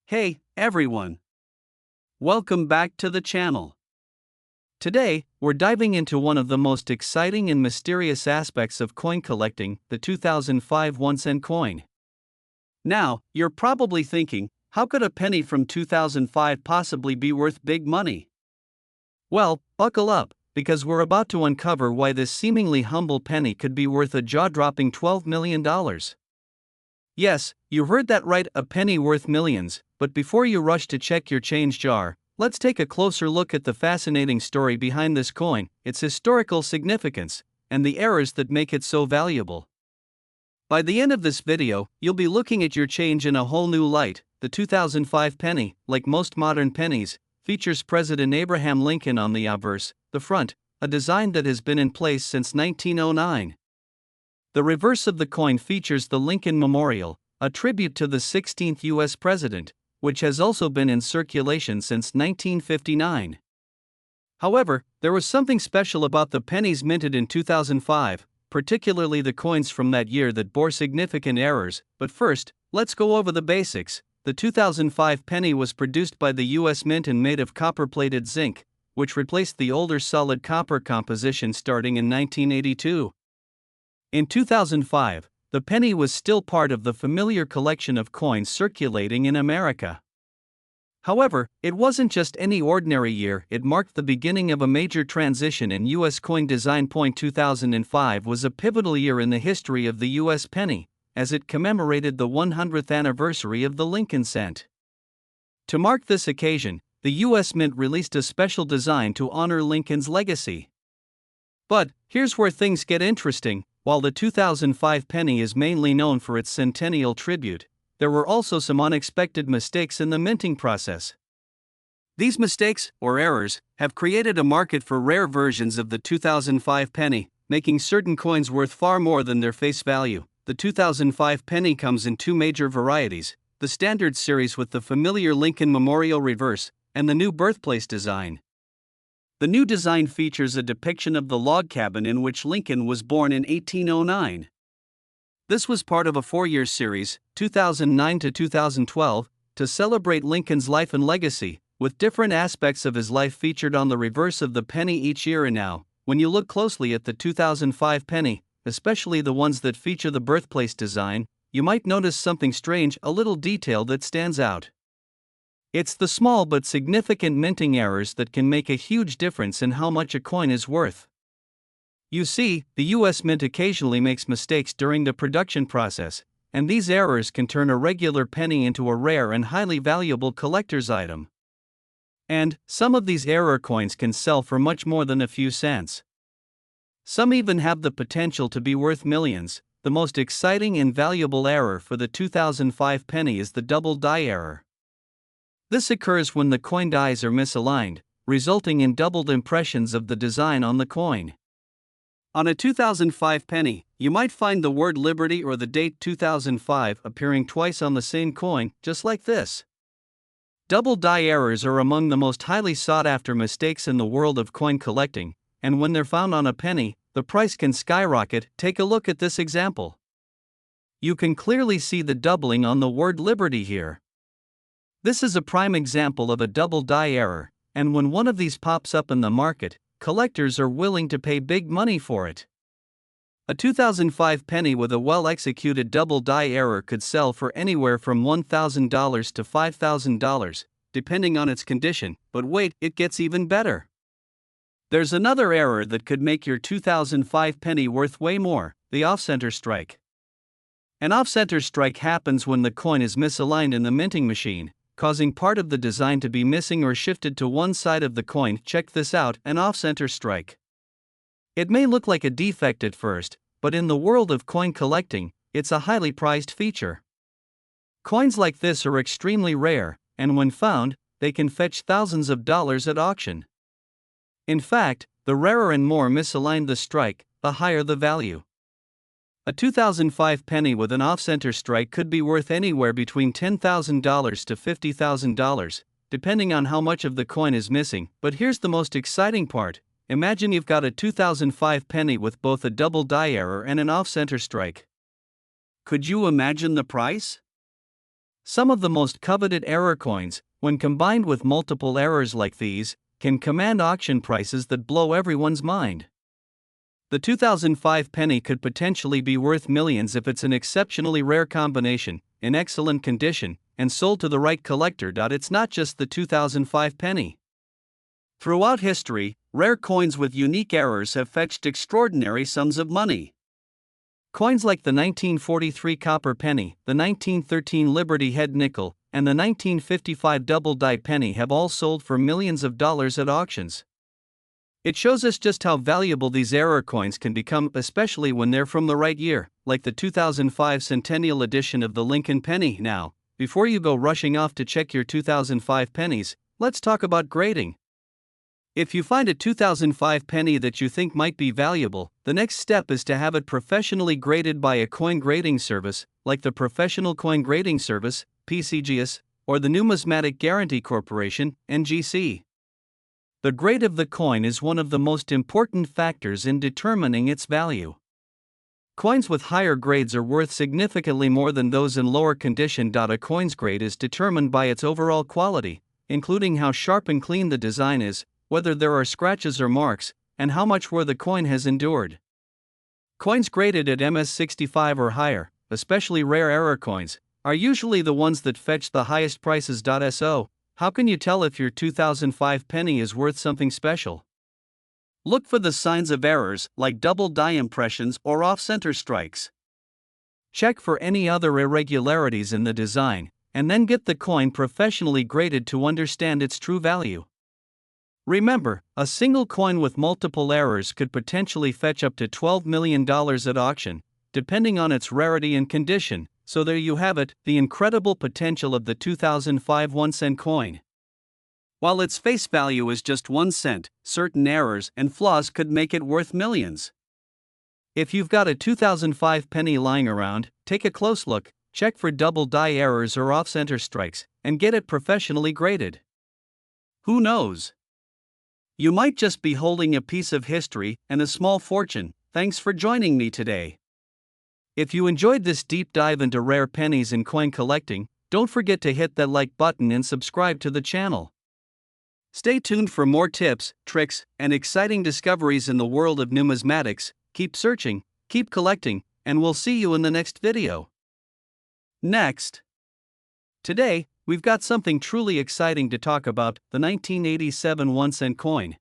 Hey, everyone! Welcome back to the channel. Today, we're diving into one of the most exciting and mysterious aspects of coin collecting, the 2005 1-cent coin. Now, you're probably thinking, how could a penny from 2005 possibly be worth big money? Well, buckle up, because we're about to uncover why this seemingly humble penny could be worth a jaw-dropping $12 million. Yes, you heard that right, a penny worth millions. But before you rush to check your change jar, let's take a closer look at the fascinating story behind this coin, its historical significance, and the errors that make it so valuable. By the end of this video, you'll be looking at your change in a whole new light. The 2005 penny, like most modern pennies, features President Abraham Lincoln on the obverse, the front, a design that has been in place since 1909. The reverse of the coin features the Lincoln Memorial, a tribute to the 16th U.S. president, which has also been in circulation since 1959. However, there was something special about the pennies minted in 2005, particularly the coins from that year, that bore significant errors. But first, let's go over the basics. The 2005 penny was produced by the U.S. Mint and made of copper-plated zinc, which replaced the older solid copper composition starting in 1982. In 2005, the penny was still part of the familiar collection of coins circulating in America. However, it wasn't just any ordinary year, it marked the beginning of a major transition in U.S. coin design. 2005 was a pivotal year in the history of the U.S. penny, as it commemorated the 100th anniversary of the Lincoln cent. To mark this occasion, the U.S. Mint released a special design to honor Lincoln's legacy. But here's where things get interesting. While the 2005 penny is mainly known for its centennial tribute, there were also some unexpected mistakes in the minting process. These mistakes, or errors, have created a market for rare versions of the 2005 penny, making certain coins worth far more than their face value. The 2005 penny comes in two major varieties: the standard series with the familiar Lincoln Memorial reverse, and the new birthplace design. The new design features a depiction of the log cabin in which Lincoln was born in 1809. This was part of a 4-year series, 2009 to 2012, to celebrate Lincoln's life and legacy, with different aspects of his life featured on the reverse of the penny each year. And now, when you look closely at the 2005 penny, especially the ones that feature the birthplace design, you might notice something strange, a little detail that stands out. It's the small but significant minting errors that can make a huge difference in how much a coin is worth. You see, the U.S. Mint occasionally makes mistakes during the production process, and these errors can turn a regular penny into a rare and highly valuable collector's item. And some of these error coins can sell for much more than a few cents. Some even have the potential to be worth millions. The most exciting and valuable error for the 2005 penny is the double die error. This occurs when the coin dies are misaligned, resulting in doubled impressions of the design on the coin. On a 2005 penny, you might find the word Liberty or the date 2005 appearing twice on the same coin, just like this. Double die errors are among the most highly sought-after mistakes in the world of coin collecting, and when they're found on a penny, the price can skyrocket. Take a look at this example. You can clearly see the doubling on the word Liberty here. This is a prime example of a double die error, and when one of these pops up in the market, collectors are willing to pay big money for it. A 2005 penny with a well-executed double die error could sell for anywhere from $1,000 to $5,000, depending on its condition. But wait, it gets even better. There's another error that could make your 2005 penny worth way more: the off-center strike. An off-center strike happens when the coin is misaligned in the minting machine, causing part of the design to be missing or shifted to one side of the coin. Check this out, an off-center strike. It may look like a defect at first, but in the world of coin collecting, it's a highly prized feature. Coins like this are extremely rare, and when found, they can fetch thousands of dollars at auction. In fact, the rarer and more misaligned the strike, the higher the value. A 2005 penny with an off-center strike could be worth anywhere between $10,000 to $50,000, depending on how much of the coin is missing. But here's the most exciting part: imagine you've got a 2005 penny with both a double die error and an off-center strike. Could you imagine the price? Some of the most coveted error coins, when combined with multiple errors like these, can command auction prices that blow everyone's mind. The 2005 penny could potentially be worth millions if it's an exceptionally rare combination, in excellent condition, and sold to the right collector. It's not just the 2005 penny. Throughout history, rare coins with unique errors have fetched extraordinary sums of money. Coins like the 1943 copper penny, the 1913 Liberty Head nickel, and the 1955 double die penny have all sold for millions of dollars at auctions. It shows us just how valuable these error coins can become, especially when they're from the right year, like the 2005 centennial edition of the Lincoln penny. Now, before you go rushing off to check your 2005 pennies, let's talk about grading. If you find a 2005 penny that you think might be valuable, the next step is to have it professionally graded by a coin grading service, like the Professional Coin Grading Service, PCGS, or the Numismatic Guarantee Corporation, NGC. The grade of the coin is one of the most important factors in determining its value. Coins with higher grades are worth significantly more than those in lower condition. A coin's grade is determined by its overall quality, including how sharp and clean the design is, whether there are scratches or marks, and how much wear the coin has endured. Coins graded at MS65 or higher, especially rare error coins, are usually the ones that fetch the highest prices. So, how can you tell if your 2005 penny is worth something special? Look for the signs of errors like double die impressions or off-center strikes. Check for any other irregularities in the design, and then get the coin professionally graded to understand its true value. Remember, a single coin with multiple errors could potentially fetch up to $12 million at auction, depending on its rarity and condition. So there you have it, the incredible potential of the 2005 1-cent coin. While its face value is just 1 cent, certain errors and flaws could make it worth millions. If you've got a 2005 penny lying around, take a close look, check for double die errors or off-center strikes, and get it professionally graded. Who knows? You might just be holding a piece of history and a small fortune. Thanks for joining me today. If you enjoyed this deep dive into rare pennies and coin collecting, don't forget to hit that like button and subscribe to the channel. Stay tuned for more tips, tricks, and exciting discoveries in the world of numismatics. Keep searching, keep collecting, and we'll see you in the next video. Next. Today, we've got something truly exciting to talk about, the 1987 1-cent coin.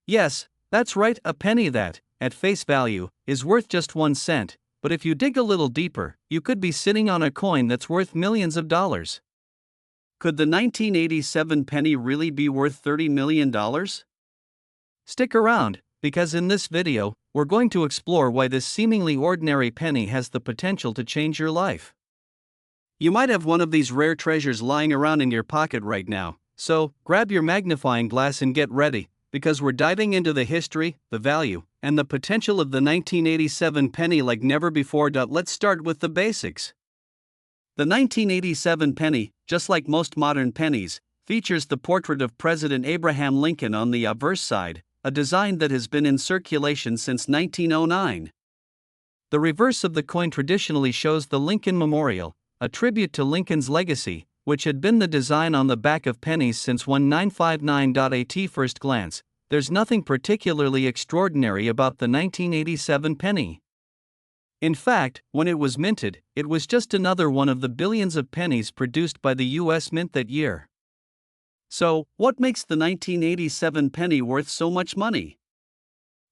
Yes, that's right, a penny that, at face value, is worth just 1 cent, but if you dig a little deeper, you could be sitting on a coin that's worth millions of dollars. Could the 1987 penny really be worth $30 million? Stick around, because in this video, we're going to explore why this seemingly ordinary penny has the potential to change your life. You might have one of these rare treasures lying around in your pocket right now, so grab your magnifying glass and get ready, because we're diving into the history, the value, and the potential of the 1987 penny like never before. Let's start with the basics. The 1987 penny, just like most modern pennies, features the portrait of President Abraham Lincoln on the obverse side, a design that has been in circulation since 1909. The reverse of the coin traditionally shows the Lincoln Memorial, a tribute to Lincoln's legacy, which had been the design on the back of pennies since 1959. At first glance, there's nothing particularly extraordinary about the 1987 penny. In fact, when it was minted, it was just another one of the billions of pennies produced by the U.S. Mint that year. So, what makes the 1987 penny worth so much money?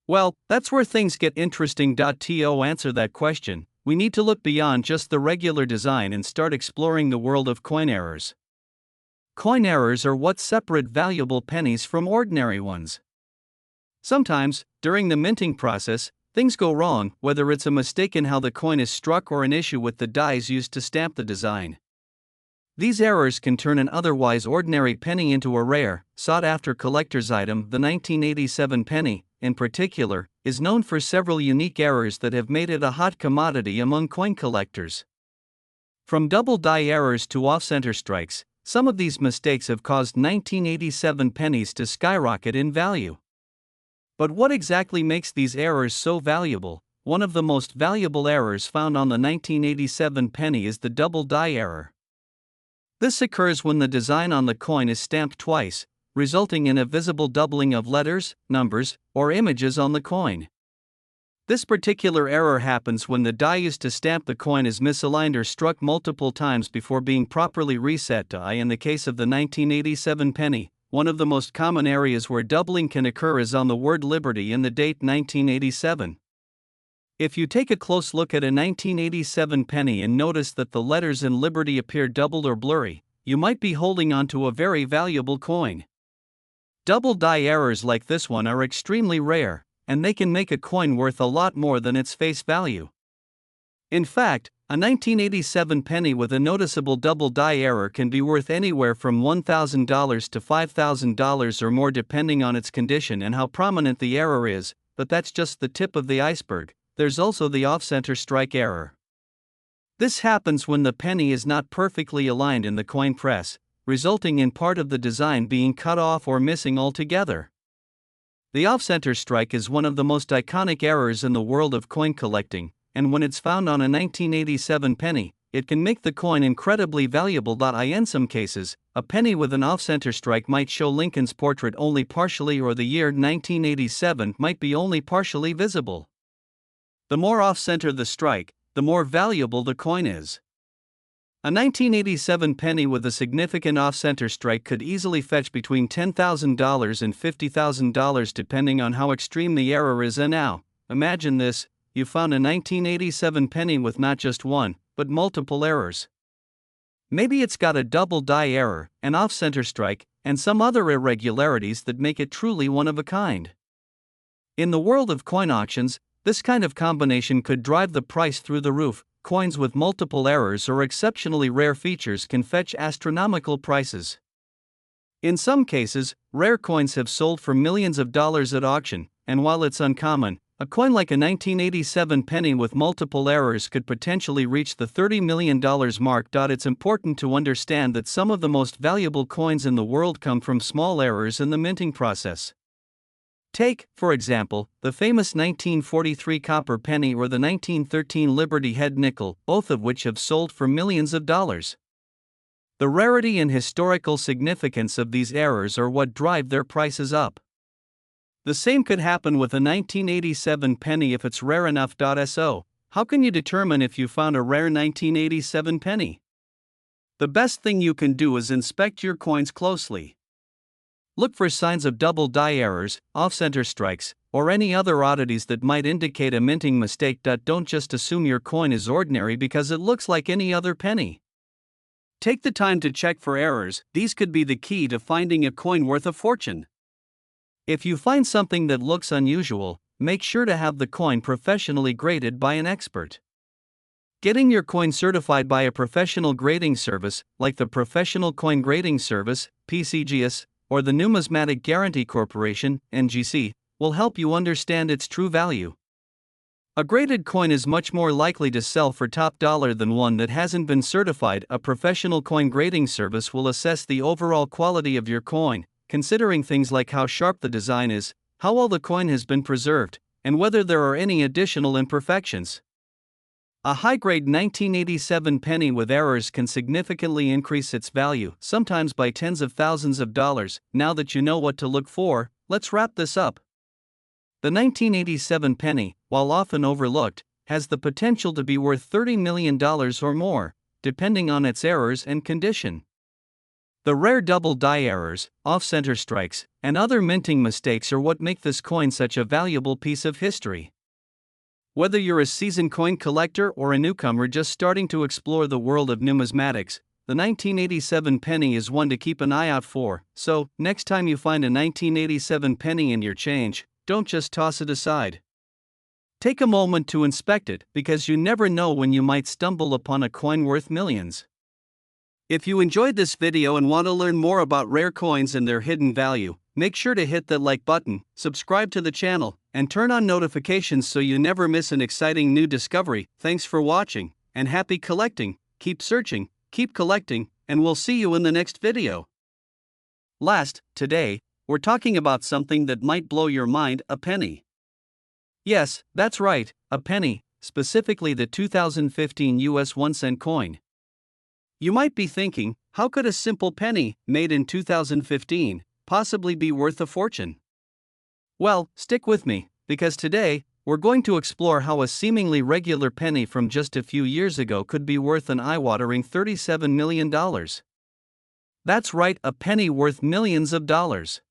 Well, that's where things get interesting. To answer that question, we need to look beyond just the regular design and start exploring the world of coin errors. Coin errors are what separate valuable pennies from ordinary ones. Sometimes, during the minting process, things go wrong, whether it's a mistake in how the coin is struck or an issue with the dies used to stamp the design. These errors can turn an otherwise ordinary penny into a rare, sought-after collector's item. The 1987 penny, in particular, is known for several unique errors that have made it a hot commodity among coin collectors. From double die errors to off-center strikes, some of these mistakes have caused 1987 pennies to skyrocket in value. But what exactly makes these errors so valuable? One of the most valuable errors found on the 1987 penny is the double die error. This occurs when the design on the coin is stamped twice, resulting in a visible doubling of letters, numbers, or images on the coin. This particular error happens when the die used to stamp the coin is misaligned or struck multiple times before being properly reset. In the case of the 1987 penny, one of the most common areas where doubling can occur is on the word liberty and the date 1987. If you take a close look at a 1987 penny and notice that the letters in liberty appear doubled or blurry, you might be holding onto a very valuable coin. Double die errors like this one are extremely rare, and they can make a coin worth a lot more than its face value. In fact, a 1987 penny with a noticeable double die error can be worth anywhere from $1,000 to $5,000 or more depending on its condition and how prominent the error is, but that's just the tip of the iceberg. There's also the off-center strike error. This happens when the penny is not perfectly aligned in the coin press, resulting in part of the design being cut off or missing altogether. The off-center strike is one of the most iconic errors in the world of coin collecting, and when it's found on a 1987 penny, it can make the coin incredibly valuable. In some cases, a penny with an off-center strike might show Lincoln's portrait only partially, or the year 1987 might be only partially visible. The more off-center the strike, the more valuable the coin is. A 1987 penny with a significant off-center strike could easily fetch between $10,000 and $50,000 depending on how extreme the error is. And now, imagine this, you found a 1987 penny with not just one, but multiple errors. Maybe it's got a double die error, an off-center strike, and some other irregularities that make it truly one of a kind. In the world of coin auctions, this kind of combination could drive the price through the roof. Coins with multiple errors or exceptionally rare features can fetch astronomical prices. In some cases, rare coins have sold for millions of dollars at auction, and while it's uncommon, a coin like a 1987 penny with multiple errors could potentially reach the $30 million mark. It's important to understand that some of the most valuable coins in the world come from small errors in the minting process. Take, for example, the famous 1943 copper penny or the 1913 Liberty Head nickel, both of which have sold for millions of dollars. The rarity and historical significance of these errors are what drive their prices up. The same could happen with a 1987 penny if it's rare enough. So, how can you determine if you found a rare 1987 penny? The best thing you can do is inspect your coins closely. Look for signs of double die errors, off-center strikes, or any other oddities that might indicate a minting mistake. Don't just assume your coin is ordinary because it looks like any other penny. Take the time to check for errors. These could be the key to finding a coin worth a fortune. If you find something that looks unusual, make sure to have the coin professionally graded by an expert. Getting your coin certified by a professional grading service, like the Professional Coin Grading Service, PCGS, or the Numismatic Guarantee Corporation, NGC, will help you understand its true value. A graded coin is much more likely to sell for top dollar than one that hasn't been certified. A professional coin grading service will assess the overall quality of your coin, considering things like how sharp the design is, how well the coin has been preserved, and whether there are any additional imperfections. A high-grade 1987 penny with errors can significantly increase its value, sometimes by tens of thousands of dollars. Now that you know what to look for, let's wrap this up. The 1987 penny, while often overlooked, has the potential to be worth $30 million or more, depending on its errors and condition. The rare double die errors, off-center strikes, and other minting mistakes are what make this coin such a valuable piece of history. Whether you're a seasoned coin collector or a newcomer just starting to explore the world of numismatics, the 1987 penny is one to keep an eye out for. So, next time you find a 1987 penny in your change, don't just toss it aside. Take a moment to inspect it, because you never know when you might stumble upon a coin worth millions. If you enjoyed this video and want to learn more about rare coins and their hidden value, make sure to hit that like button, subscribe to the channel, and turn on notifications so you never miss an exciting new discovery. Thanks for watching, and happy collecting. Keep searching, keep collecting, and we'll see you in the next video. Today, we're talking about something that might blow your mind: a penny. Yes, that's right, a penny, specifically the 2015 US 1-cent coin. You might be thinking, How could a simple penny, made in 2015, possibly be worth a fortune? Well, stick with me, because today, we're going to explore how a seemingly regular penny from just a few years ago could be worth an eye-watering $37 million. That's right, a penny worth millions of dollars.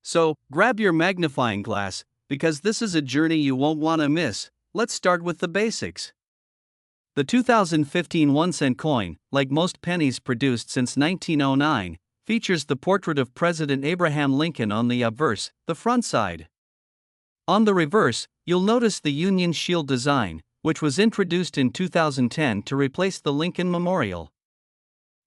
So, grab your magnifying glass, because this is a journey you won't want to miss. Let's start with the basics. The 2015 1-cent coin, like most pennies produced since 1909, features the portrait of President Abraham Lincoln on the obverse, the front side. On the reverse, you'll notice the Union Shield design, which was introduced in 2010 to replace the Lincoln Memorial.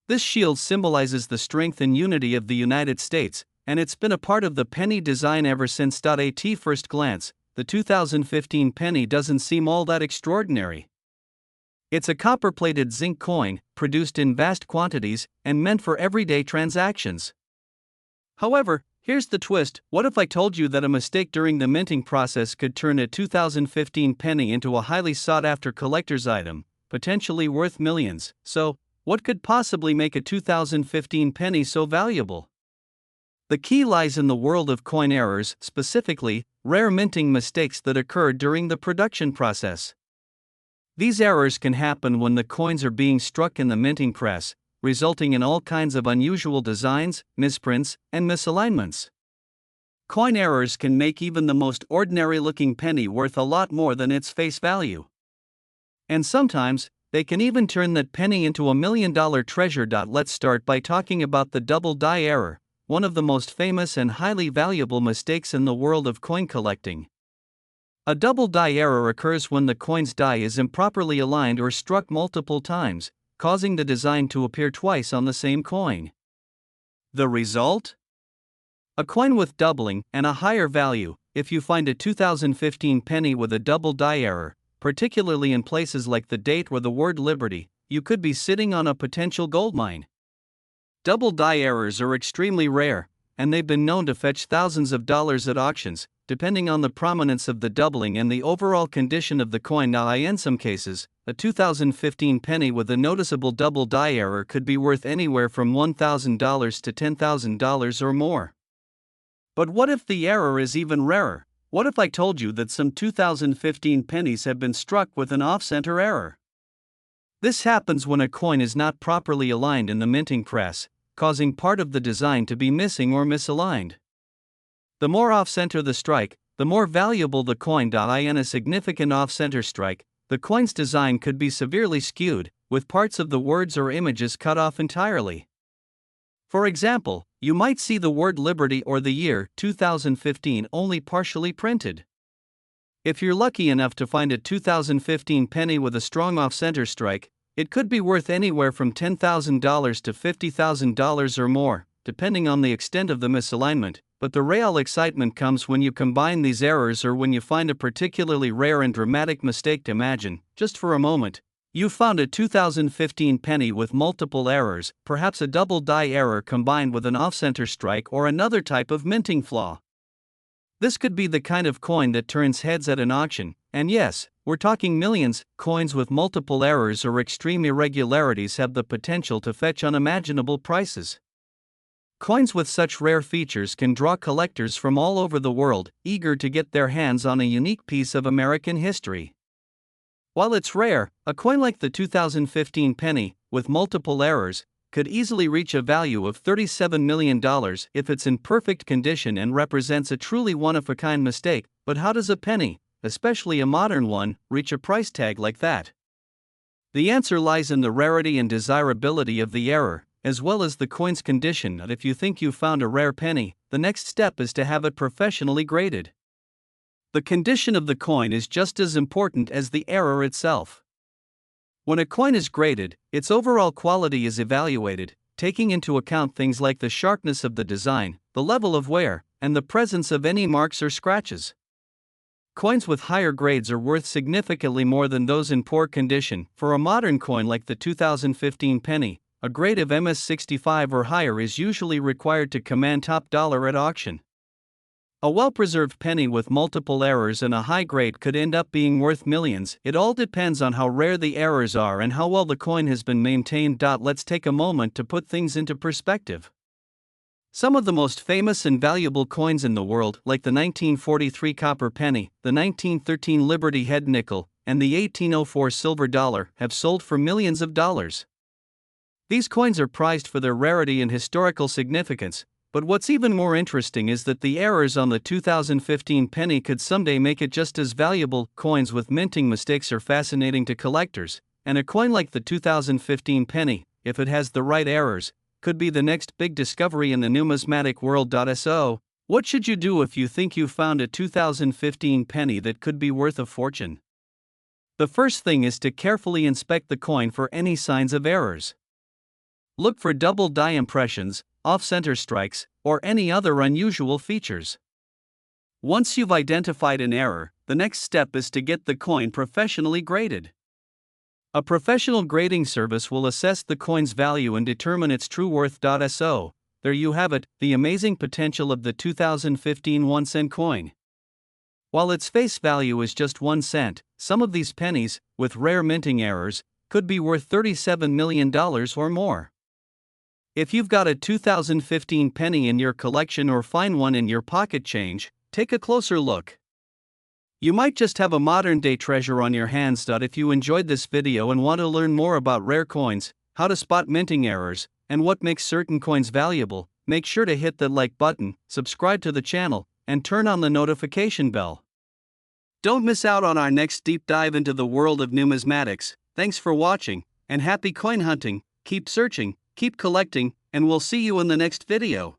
This shield symbolizes the strength and unity of the United States, and it's been a part of the penny design ever since. At first glance, the 2015 penny doesn't seem all that extraordinary. It's a copper-plated zinc coin, produced in vast quantities, and meant for everyday transactions. However, here's the twist: what if I told you that a mistake during the minting process could turn a 2015 penny into a highly sought-after collector's item, potentially worth millions? So, what could possibly make a 2015 penny so valuable? The key lies in the world of coin errors, specifically, rare minting mistakes that occur during the production process. These errors can happen when the coins are being struck in the minting press, resulting in all kinds of unusual designs, misprints, and misalignments. Coin errors can make even the most ordinary-looking penny worth a lot more than its face value. And sometimes, they can even turn that penny into $1 million treasure. Let's start by talking about the double die error, one of the most famous and highly valuable mistakes in the world of coin collecting. A double die error occurs when the coin's die is improperly aligned or struck multiple times, causing the design to appear twice on the same coin. The result? A coin with doubling and a higher value. If you find a 2015 penny with a double die error, particularly in places like the date or the word Liberty, you could be sitting on a potential goldmine. Double die errors are extremely rare, and they've been known to fetch thousands of dollars at auctions, depending on the prominence of the doubling and the overall condition of the coin. In some cases, a 2015 penny with a noticeable double die error could be worth anywhere from $1,000 to $10,000 or more. But what if the error is even rarer? What if I told you that some 2015 pennies have been struck with an off-center error? This happens when a coin is not properly aligned in the minting press, causing part of the design to be missing or misaligned. The more off-center the strike, the more valuable the coin. In a significant off-center strike, the coin's design could be severely skewed, with parts of the words or images cut off entirely. For example, you might see the word Liberty or the year 2015 only partially printed. If you're lucky enough to find a 2015 penny with a strong off-center strike, it could be worth anywhere from $10,000 to $50,000 or more, depending on the extent of the misalignment. But the real excitement comes when you combine these errors or when you find a particularly rare and dramatic mistake. Imagine, just for a moment, you found a 2015 penny with multiple errors, perhaps a double die error combined with an off-center strike or another type of minting flaw. This could be the kind of coin that turns heads at an auction, and yes, we're talking millions. Coins with multiple errors or extreme irregularities have the potential to fetch unimaginable prices. Coins with such rare features can draw collectors from all over the world, eager to get their hands on a unique piece of American history. While it's rare, a coin like the 2015 penny, with multiple errors, could easily reach a value of $37 million if it's in perfect condition and represents a truly one-of-a-kind mistake. But how does a penny, especially a modern one, reach a price tag like that? The answer lies in the rarity and desirability of the error, as well as the coin's condition. If you think you found a rare penny, the next step is to have it professionally graded. The condition of the coin is just as important as the error itself. When a coin is graded, its overall quality is evaluated, taking into account things like the sharpness of the design, the level of wear, and the presence of any marks or scratches. Coins with higher grades are worth significantly more than those in poor condition. For a modern coin like the 2015 penny, a grade of MS65 or higher is usually required to command top dollar at auction. A well-preserved penny with multiple errors and a high grade could end up being worth millions. It all depends on how rare the errors are and how well the coin has been maintained. Let's take a moment to put things into perspective. Some of the most famous and valuable coins in the world, like the 1943 copper penny, the 1913 Liberty head nickel, and the 1804 silver dollar, have sold for millions of dollars. These coins are prized for their rarity and historical significance, but what's even more interesting is that the errors on the 2015 penny could someday make it just as valuable. Coins with minting mistakes are fascinating to collectors, and a coin like the 2015 penny, if it has the right errors, could be the next big discovery in the numismatic world. So, what should you do if you think you found a 2015 penny that could be worth a fortune? The first thing is to carefully inspect the coin for any signs of errors. Look for double die impressions, off-center strikes, or any other unusual features. Once you've identified an error, the next step is to get the coin professionally graded. A professional grading service will assess the coin's value and determine its true worth. So, there you have it, the amazing potential of the 2015 1-cent coin. While its face value is just 1 cent, some of these pennies, with rare minting errors, could be worth $37 million or more. If you've got a 2015 penny in your collection or find one in your pocket change, take a closer look. You might just have a modern-day treasure on your hands. If you enjoyed this video and want to learn more about rare coins, how to spot minting errors, and what makes certain coins valuable, make sure to hit the like button, subscribe to the channel, and turn on the notification bell. Don't miss out on our next deep dive into the world of numismatics. Thanks for watching, and happy coin hunting. Keep searching, keep collecting, and we'll see you in the next video.